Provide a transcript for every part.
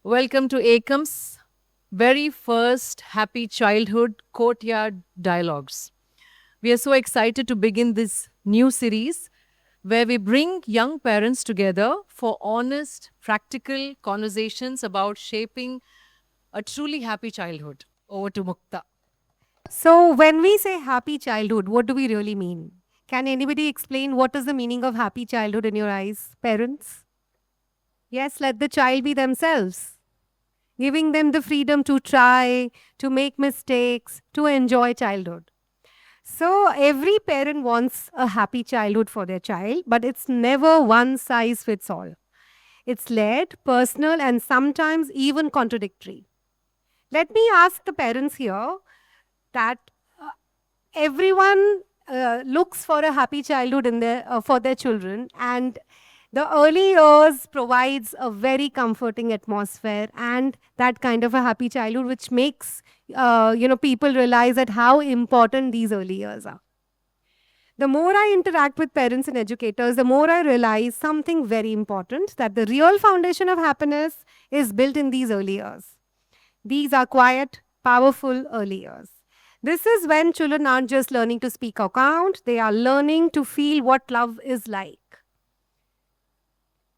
Welcome to ACOM's very first Happy Childhood Courtyard Dialogues. We are so excited to begin this new series where we bring young parents together for honest, practical conversations about shaping a truly happy childhood. Over to Mukta. So, when we say happy childhood, what do we really mean? Can anybody explain what is the meaning of happy childhood in your eyes, parents? Yes, let the child be themselves, giving them the freedom to try, to make mistakes, to enjoy childhood. So, every parent wants a happy childhood for their child, but it's never one size fits all. It's layered, personal, and sometimes even contradictory. Let me ask the parents here that everyone looks for a happy childhood in their for their children, and the early years provides a very comforting atmosphere and that kind of a happy childhood which makes people realize that how important these early years are. The more I interact with parents and educators, the more I realize something very important, that the real foundation of happiness is built in these early years. These are quiet, powerful early years. This is when children aren't just learning to speak or count, they are learning to feel what love is like,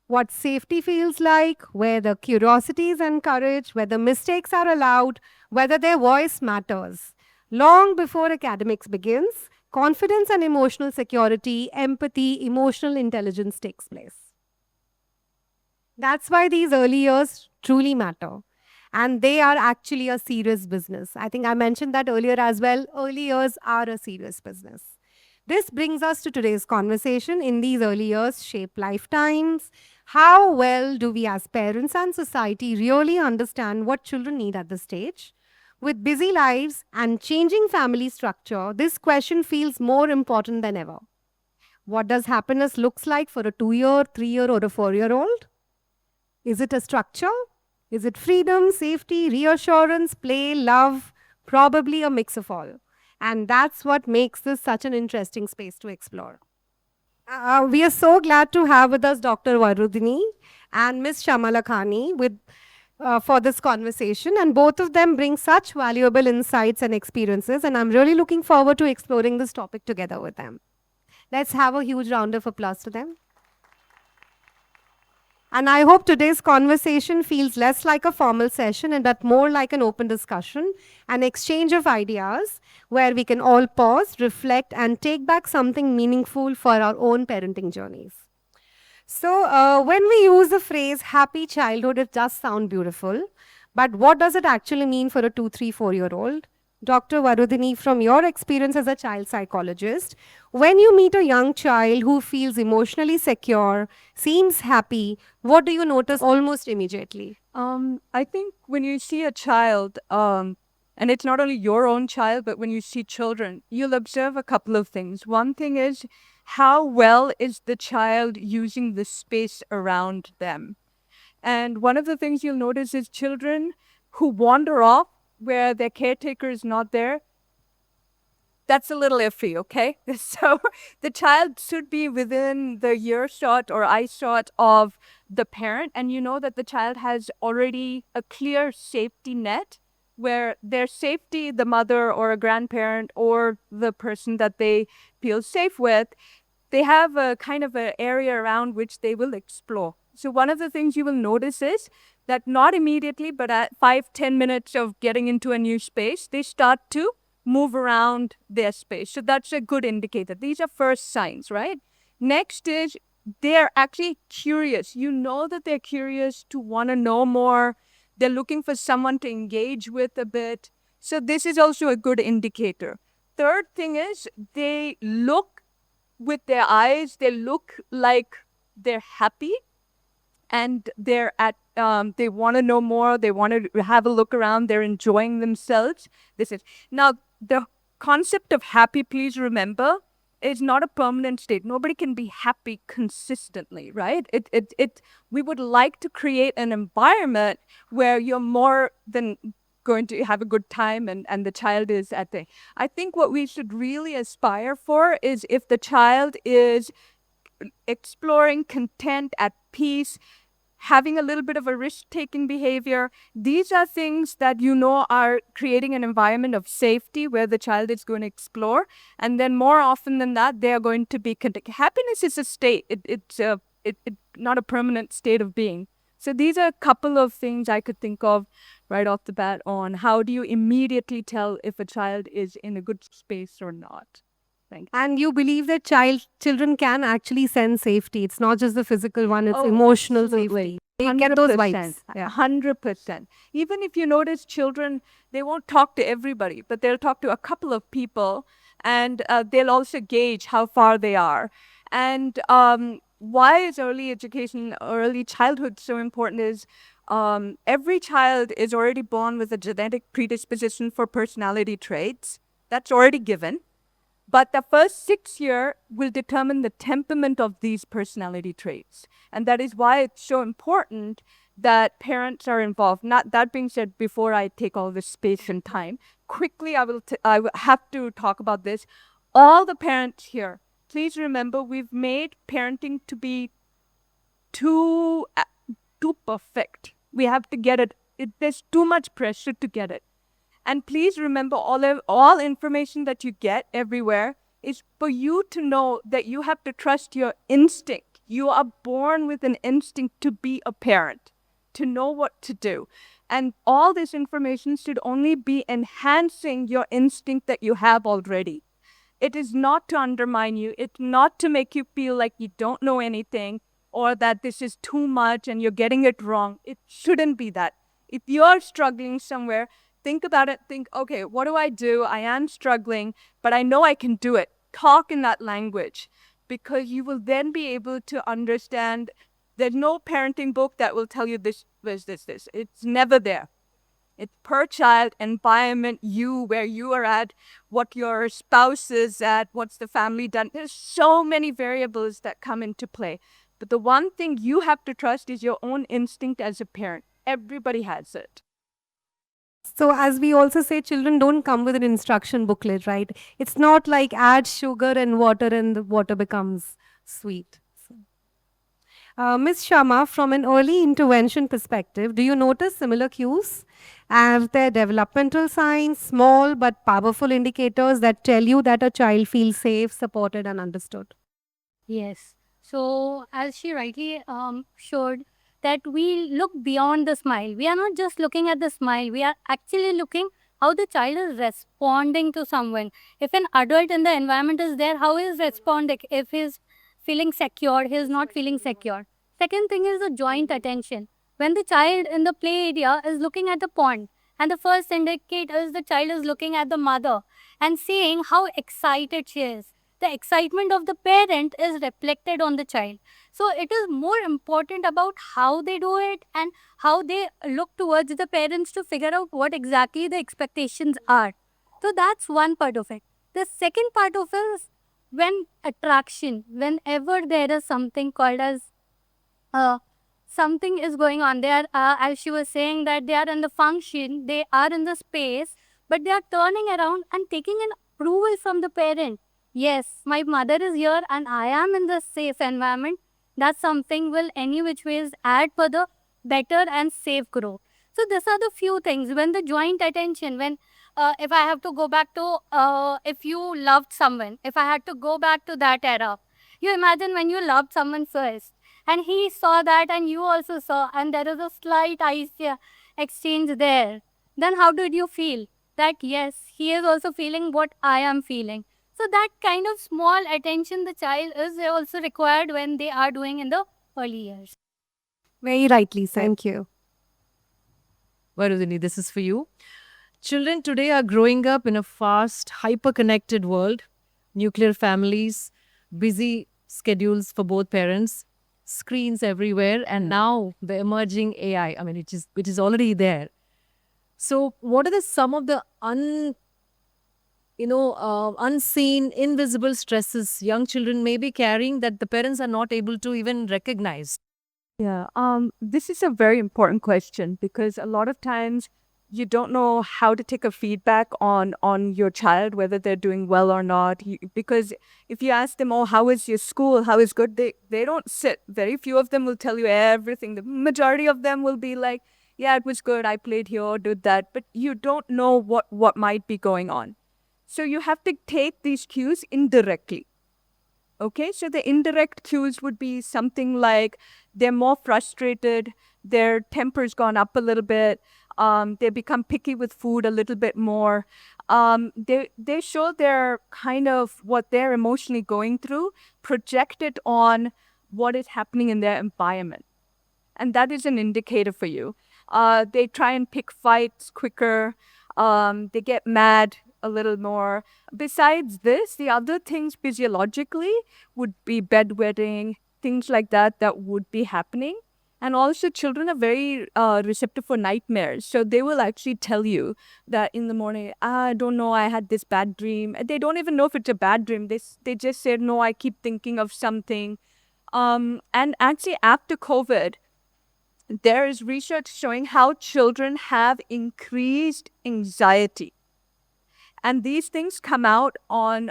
what safety feels like, where the curiosity is encouraged, whether mistakes are allowed, whether their voice matters. Long before academics begins, confidence and emotional security, empathy, emotional intelligence takes place. That's why these early years truly matter. And they are actually a serious business. I think I mentioned that earlier as well. Early years are a serious business. This brings us to today's conversation. In these early years, shape lifetimes. How well do we, as parents and society, really understand what children need at this stage? With busy lives and changing family structure, this question feels more important than ever. What does happiness looks like for a 2-year, 3-year, or a 4-year old? Is it a structure? Is it freedom, safety, reassurance, play, love? Probably a mix of all. And that's what makes this such an interesting space to explore. We are so glad to have with us Dr. Varudini and Miss Shamala Khani for this conversation. And both of them bring such valuable insights and experiences. And I'm really looking forward to exploring this topic together with them. Let's have a huge round of applause to them. And I hope today's conversation feels less like a formal session and but more like an open discussion, an exchange of ideas where we can all pause, reflect, and take back something meaningful for our own parenting journeys. So, when we use the phrase happy childhood, it does sound beautiful. But what does it actually mean for a 2, 3, 4 year old? Dr. Varudini, from your experience as a child psychologist, when you meet a young child who feels emotionally secure, seems happy, what do you notice almost immediately? I think when you see a child, and it's not only your own child, but when you see children, you'll observe a couple of things. One thing is how well is the child using the space around them? And one of the things you'll notice is children who wander off where their caretaker is not there. That's a little iffy, okay? So the child should be within the earshot or eyeshot of the parent, and you know that the child has already a clear safety net where their safety, the mother or a grandparent or the person that they feel safe with, they have a kind of an area around which they will explore. So one of the things you will notice is that not immediately, but at 5-10 minutes of getting into a new space, they start to move around their space. So that's a good indicator. These are first signs, right? Next is they're actually curious. You know that they're curious to want to know more. They're looking for someone to engage with a bit. So this is also a good indicator. Third thing is they look with their eyes, they look like they're happy and they're at they want to know more, they want to have a look around, they're enjoying themselves. This is now the concept of happy, please remember, is not a permanent state. Nobody can be happy consistently, right? It we would like to create an environment where you're more than going to have a good time and the child is at the I think what we should really aspire for is if the child is exploring, content, at peace, having a little bit of a risk-taking behavior. These are things that you know are creating an environment of safety where the child is going to explore. And then more often than that, they are going to be happiness is a state. It's not a permanent state of being. So these are a couple of things I could think of right off the bat on how do you immediately tell if a child is in a good space or not. Thank you. And you believe that children can actually sense safety. It's not just the physical one, it's Oh, emotional absolutely. safety. They get those 100%. vibes. Yeah. 100%. Even if you notice children, they won't talk to everybody, but they'll talk to a couple of people, and they'll also gauge how far they are. And why is early education, early childhood so important is every child is already born with a genetic predisposition for personality traits. That's already given. But the first 6 years will determine the temperament of these personality traits. And that is why it's so important that parents are involved. Not that being said, before I take all this space and time, quickly I will have to talk about this. All the parents here, please remember we've made parenting to be too perfect. We have to get it. There's too much pressure to get it. And please remember, all information that you get everywhere is for you to know that you have to trust your instinct. You are born with an instinct to be a parent, to know what to do. And all this information should only be enhancing your instinct that you have already. It is not to undermine you. It's not to make you feel like you don't know anything or that this is too much and you're getting it wrong. It shouldn't be that. If you're struggling somewhere, think about it. Think, okay, what do? I am struggling, but I know I can do it. Talk in that language because you will then be able to understand. There's no parenting book that will tell you this. It's never there. It's per child, environment, where you are at, what your spouse is at, what's the family done. There's so many variables that come into play. But the one thing you have to trust is your own instinct as a parent. Everybody has it. So, as we also say, children don't come with an instruction booklet, right? It's not like add sugar and the water becomes sweet. Ms. Sharma, from an early intervention perspective, do you notice similar cues? Are there developmental signs, small but powerful indicators that tell you that a child feels safe, supported, and understood? Yes. So, as she rightly showed, that we look beyond the smile. We are not just looking at the smile, we are actually looking how the child is responding to someone. If an adult in the environment is there, how he is responding? If he's feeling secure, he is not feeling secure. Second thing is the joint attention. When the child in the play area is looking at the pond, and the first indicator is the child is looking at the mother and seeing how excited she is. The excitement of the parent is reflected on the child. So it is more important about how they do it and how they look towards the parents to figure out what exactly the expectations are. So that's one part of it. The second part of it is when attraction, whenever there is something called as something is going on. They are, as she was saying, that they are in the function, they are in the space, but they are turning around and taking an approval from the parent. Yes, my mother is here and I am in the safe environment. That something will any which ways add for the better and safe growth. So these are the few things. When the joint attention, when if I have to go back to if you loved someone, if I had to go back to that era, you imagine when you loved someone first and he saw that and you also saw and there is a slight ice exchange there, then how did you feel? That yes, he is also feeling what I am feeling. So that kind of small attention the child is also required when they are doing in the early years. Very rightly said. Thank you. Varudini, this is for you. Children today are growing up in a fast, hyper-connected world, nuclear families, busy schedules for both parents, screens everywhere, and now the emerging AI, which is already there. So what are some of the unseen, invisible stresses young children may be carrying that the parents are not able to even recognize? Yeah, this is a very important question because a lot of times you don't know how to take a feedback on your child, whether they're doing well or not. Because if you ask them, oh, how is your school, how is good, they don't sit. Very few of them will tell you everything. The majority of them will be like, yeah, it was good, I played here, did that, but you don't know what might be going on. So you have to take these cues indirectly. Okay, so the indirect cues would be something like they're more frustrated, their temper's gone up a little bit, they become picky with food a little bit more. They show their kind of what they're emotionally going through, project it on what is happening in their environment. And that is an indicator for you. They try and pick fights quicker. They get mad a little more. Besides this, the other things physiologically would be bedwetting, things like that that would be happening. And also, children are very receptive for nightmares. So they will actually tell you that in the morning, I don't know, I had this bad dream. They don't even know if it's a bad dream. They just said, no, I keep thinking of something. And actually, after COVID, there is research showing how children have increased anxiety. And these things come out on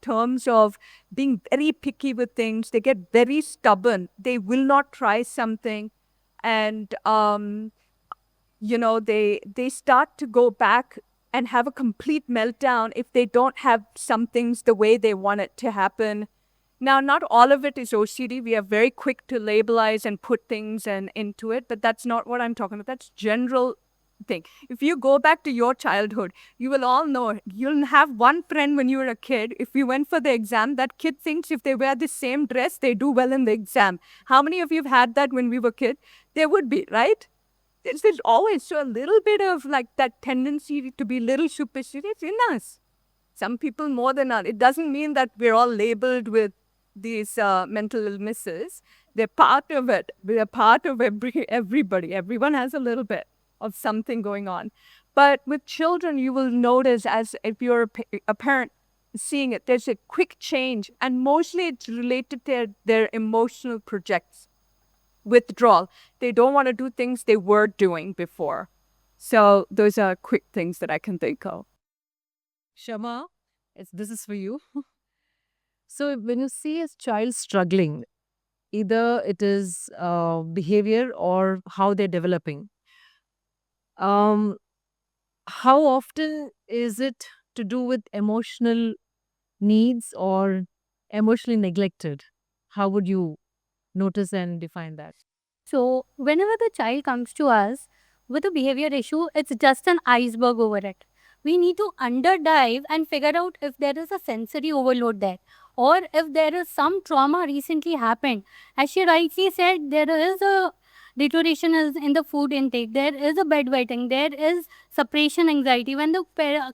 terms of being very picky with things. They get very stubborn. They will not try something. And, they start to go back and have a complete meltdown if they don't have some things the way they want it to happen. Now, not all of it is OCD. We are very quick to labelize and put things into it, but that's not what I'm talking about. That's general thing. If you go back to your childhood, you will all know you'll have one friend when you were a kid. If you went for the exam, that kid thinks if they wear the same dress, they do well in the exam. How many of you have had that when we were kids? There would be, right? There's always so a little bit of like that tendency to be little superstitious in us. Some people more than others. It doesn't mean that we're all labeled with these mental illnesses. They're part of it. They're part of everybody. Everyone has a little bit of something going on. But with children, you will notice, as if you're a parent seeing it, there's a quick change. And mostly it's related to their emotional projects. Withdrawal. They don't want to do things they were doing before. So those are quick things that I can think of. Shama, this is for you. So when you see a child struggling, either it is behavior or how they're developing, um, how often is it to do with emotional needs or emotionally neglected? How would you notice and define that? So, whenever the child comes to us with a behavior issue, it's just an iceberg over it. We need to underdive and figure out if there is a sensory overload there or if there is some trauma recently happened. As she rightly said, there is a deterioration is in the food intake, there is a bedwetting, there is separation anxiety when the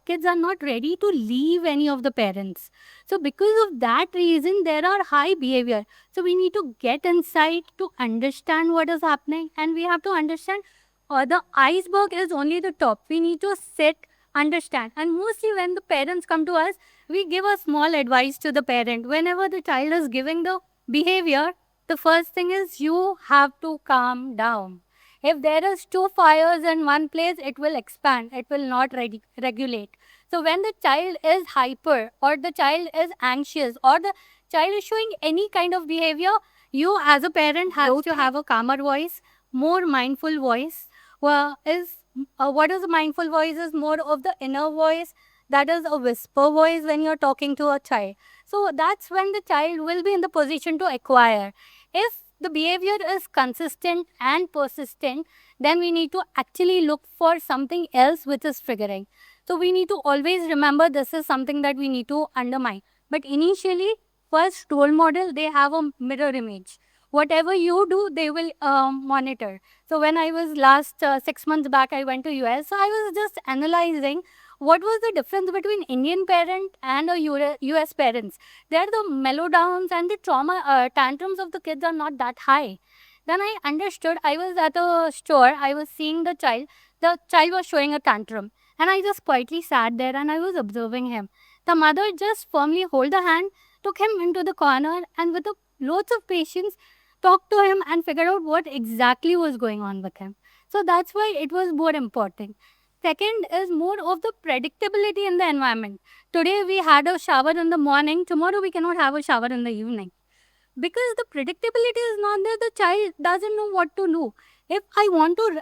kids are not ready to leave any of the parents. So, because of that reason, there are high behavior. So we need to get inside to understand what is happening, and we have to understand the iceberg is only the top. We need to sit, understand, and mostly when the parents come to us, we give a small advice to the parent. Whenever the child is giving the behavior, the first thing is you have to calm down. If there is two fires in one place, it will expand. It will not regulate. So when the child is hyper or the child is anxious or the child is showing any kind of behavior, you as a parent have to have a calmer voice, more mindful voice. What is a mindful voice is more of the inner voice. That is a whisper voice when you're talking to a child. So that's when the child will be in the position to acquire. If the behavior is consistent and persistent, then we need to actually look for something else which is triggering. So we need to always remember this is something that we need to undermine. But initially, first role model, they have a mirror image. Whatever you do, they will monitor. So when I was last 6 months back, I went to US. So I was just analyzing what was the difference between Indian parent and a US parents. There the meltdowns and the trauma tantrums of the kids are not that high. Then I understood. I was at a store. I was seeing the child. The child was showing a tantrum. And I just quietly sat there and I was observing him. The mother just firmly hold the hand, took him into the corner, and with loads of patience, talked to him and figured out what exactly was going on with him. So that's why it was more important. Second is more of the predictability in the environment. Today we had a shower in the morning, tomorrow we cannot have a shower in the evening. Because the predictability is not there, the child doesn't know what to do. If I want to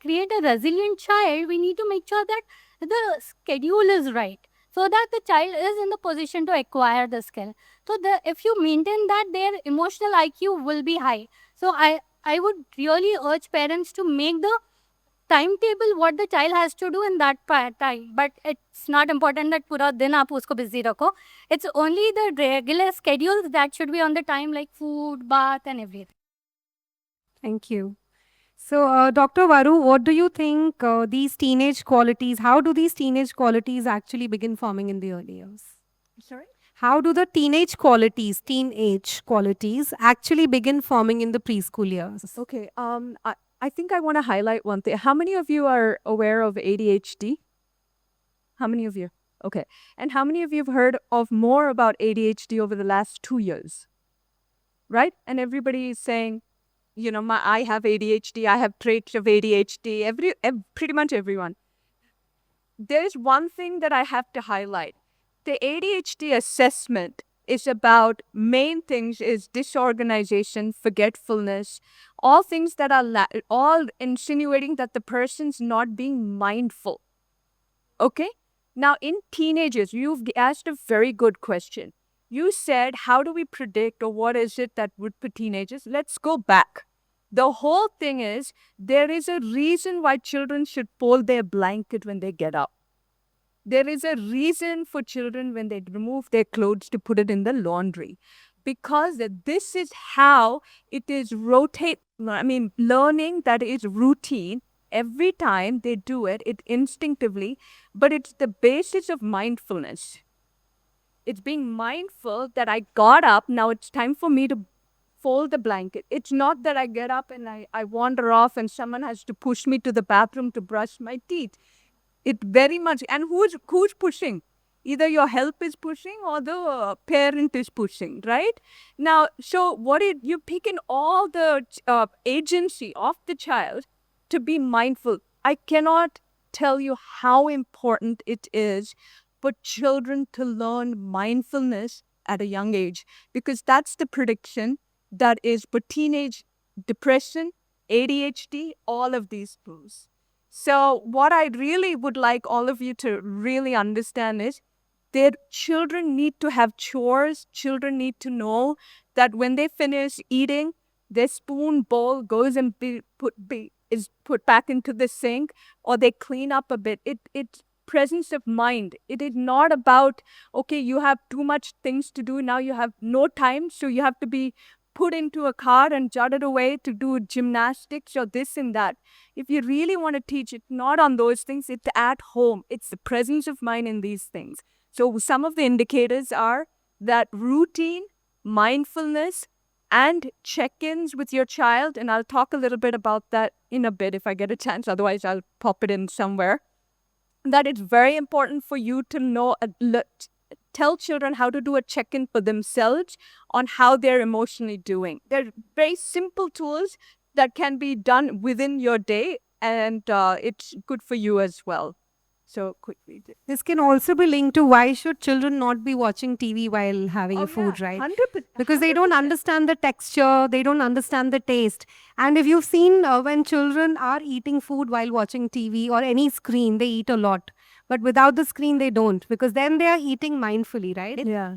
create a resilient child, we need to make sure that the schedule is right so that the child is in the position to acquire the skill. So if you maintain that, their emotional IQ will be high. So I would really urge parents to make the timetable what the child has to do in that time. But it's not important that पूरा दिन आप उसको busy रखो. It's only the regular schedules that should be on the time, like food, bath, and everything. Thank you. So, Dr. Varu, what do you think these teenage qualities, how do these teenage qualities actually begin forming in the early years? Sorry? How do the teenage qualities actually begin forming in the preschool years? Okay. I think I want to highlight one thing. How many of you are aware of ADHD? How many of you? Okay. And how many of you have heard of more about ADHD over the last 2 years? Right? And everybody is saying, I have ADHD, I have traits of ADHD, pretty much everyone. There's one thing that I have to highlight. The ADHD assessment is about main things is disorganization, forgetfulness, all things that are all insinuating that the person's not being mindful. Okay? Now, in teenagers, you've asked a very good question. You said, how do we predict, or what is it that would put teenagers? Let's go back. The whole thing is, there is a reason why children should fold their blanket when they get up. There is a reason for children when they remove their clothes to put it in the laundry. Because this is how it is learning that is routine. Every time they do it, it instinctively, but it's the basis of mindfulness. It's being mindful that I got up, now it's time for me to fold the blanket. It's not that I get up and I wander off and someone has to push me to the bathroom to brush my teeth. It very much, and who's pushing? Either your help is pushing or the parent is pushing, right? Now, so you pick in all the agency of the child to be mindful. I cannot tell you how important it is for children to learn mindfulness at a young age, because that's the prediction that is for teenage depression, ADHD, all of these things. So what I really would like all of you to really understand is that children need to have chores. Children need to know that when they finish eating, their spoon bowl goes and is put back into the sink, or they clean up a bit. It's presence of mind. It is not about, okay, you have too much things to do. Now you have no time, so you have to be put into a car and jotted away to do gymnastics or this and that. If you really want to teach it, not on those things, it's at home. It's the presence of mind in these things. So some of the indicators are that routine, mindfulness, and check-ins with your child. And I'll talk a little bit about that in a bit if I get a chance. Otherwise, I'll pop it in somewhere. That it's very important for you to know, tell children how to do a check-in for themselves on how they're emotionally doing. They're very simple tools that can be done within your day, and it's good for you as well. So quickly. This can also be linked to why should children not be watching TV while having food, right? 100%. Because they don't understand the texture, they don't understand the taste. And if you've seen when children are eating food while watching TV or any screen, they eat a lot. But without the screen, they don't, because then they are eating mindfully, right? Yeah.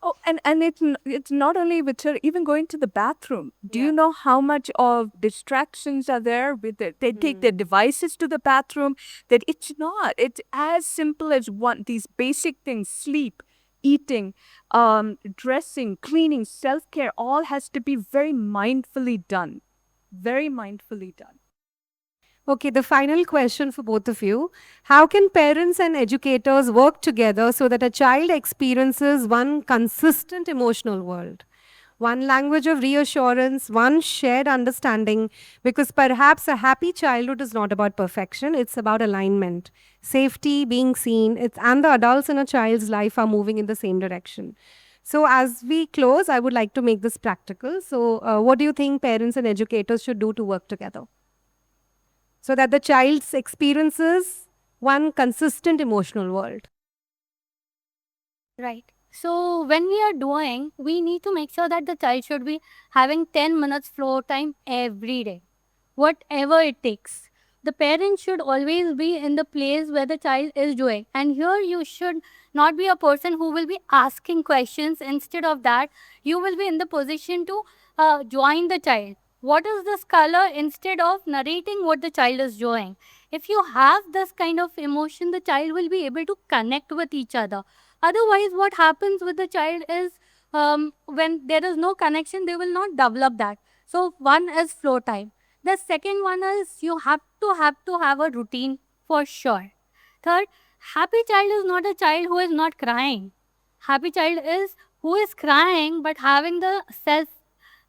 Oh, and it's not only with children, even going to the bathroom. Do you know how much of distractions are there with it? They take their devices to the bathroom. That it's not. It's as simple as these basic things: sleep, eating, dressing, cleaning, self-care. All has to be very mindfully done. Very mindfully done. Okay, the final question for both of you. How can parents and educators work together so that a child experiences one consistent emotional world? One language of reassurance, one shared understanding, because perhaps a happy childhood is not about perfection, it's about alignment, safety, being seen, and the adults in a child's life are moving in the same direction. So as we close, I would like to make this practical. So what do you think parents and educators should do to work together? So that the child's experiences one consistent emotional world. Right. So when we are doing, we need to make sure that the child should be having 10 minutes floor time every day, whatever it takes. The parent should always be in the place where the child is doing. And here you should not be a person who will be asking questions. Instead of that, you will be in the position to join the child. What is this color, instead of narrating what the child is doing? If you have this kind of emotion, the child will be able to connect with each other. Otherwise, what happens with the child is, when there is no connection, they will not develop that. So one is flow time. The second one is you have to have a routine for sure. Third, happy child is not a child who is not crying. Happy child is who is crying but having the self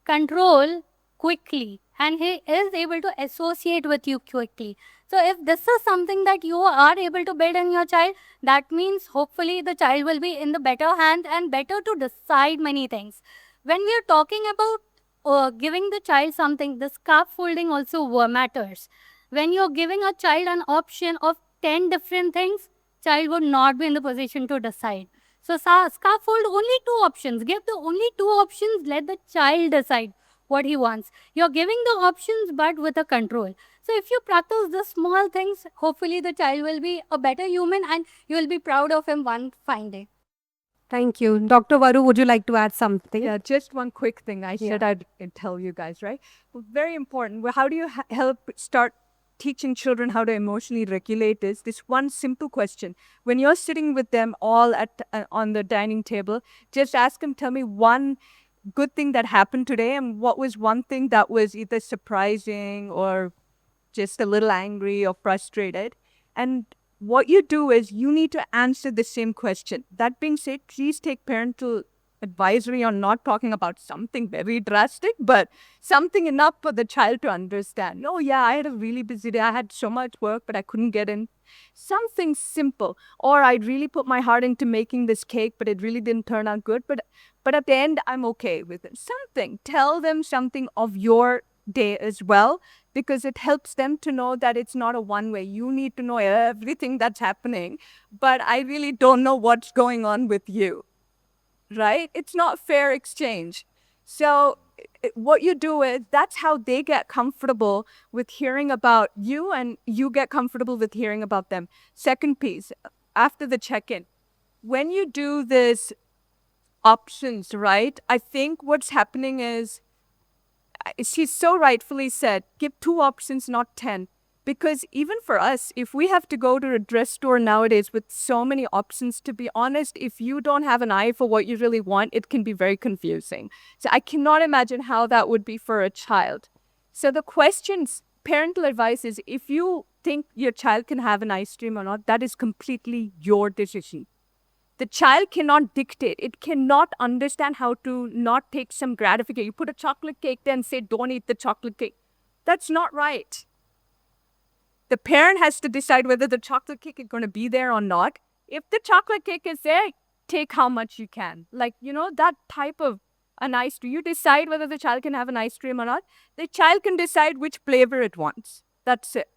control quickly, and he is able to associate with you quickly. So if this is something that you are able to build in your child, that means hopefully the child will be in the better hand and better to decide many things. When we are talking about giving the child something, the scaffolding also matters. When you're giving a child an option of 10 different things, child would not be in the position to decide. So scaffold only two options. Give the only two options. Let the child decide what he wants. You're giving the options, but with a control. So if you practice the small things, hopefully the child will be a better human and you will be proud of him one fine day. Thank you. Dr. Varu, would you like to add something? Yeah, just one quick thing. I said I'd tell you guys, right? Very important. Well, how do you help start teaching children how to emotionally regulate this one simple question. When you're sitting with them all at on the dining table, just ask them, tell me one good thing that happened today, and what was one thing that was either surprising or just a little angry or frustrated. And what you do is you need to answer the same question. That being said, please take parental advisory on not talking about something very drastic, but something enough for the child to understand. Oh, yeah, I had a really busy day. I had so much work, but I couldn't get in. Something simple. Or I really put my heart into making this cake, but it really didn't turn out good. But at the end, I'm okay with it. Something. Tell them something of your day as well, because it helps them to know that it's not a one way. You need to know everything that's happening, but I really don't know what's going on with you. Right? It's not fair exchange. So what you do is that's how they get comfortable with hearing about you, and you get comfortable with hearing about them. Second piece, after the check-in, when you do this options, right? I think what's happening is, she's so rightfully said, give 2 options, not 10. Because even for us, if we have to go to a dress store nowadays with so many options, to be honest, if you don't have an eye for what you really want, it can be very confusing. So I cannot imagine how that would be for a child. So the questions, parental advice is, if you think your child can have an ice cream or not, that is completely your decision. The child cannot dictate. It cannot understand how to not take some gratification. You put a chocolate cake there and say, don't eat the chocolate cake. That's not right. The parent has to decide whether the chocolate cake is going to be there or not. If the chocolate cake is there, take how much you can. Like, that type of an ice cream. You decide whether the child can have an ice cream or not. The child can decide which flavor it wants. That's it.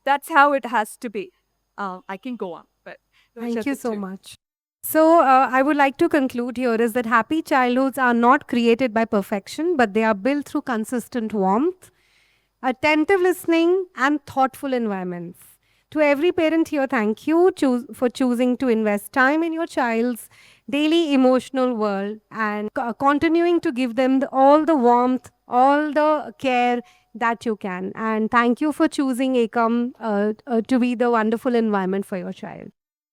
That's how it has to be. I can go on, but Thank you so much. So, I would like to conclude here is that happy childhoods are not created by perfection, but they are built through consistent warmth, attentive listening, and thoughtful environments. To every parent here, thank you for choosing to invest time in your child's daily emotional world and continuing to give them all the warmth, all the care that you can. And thank you for choosing Ekam to be the wonderful environment for your child.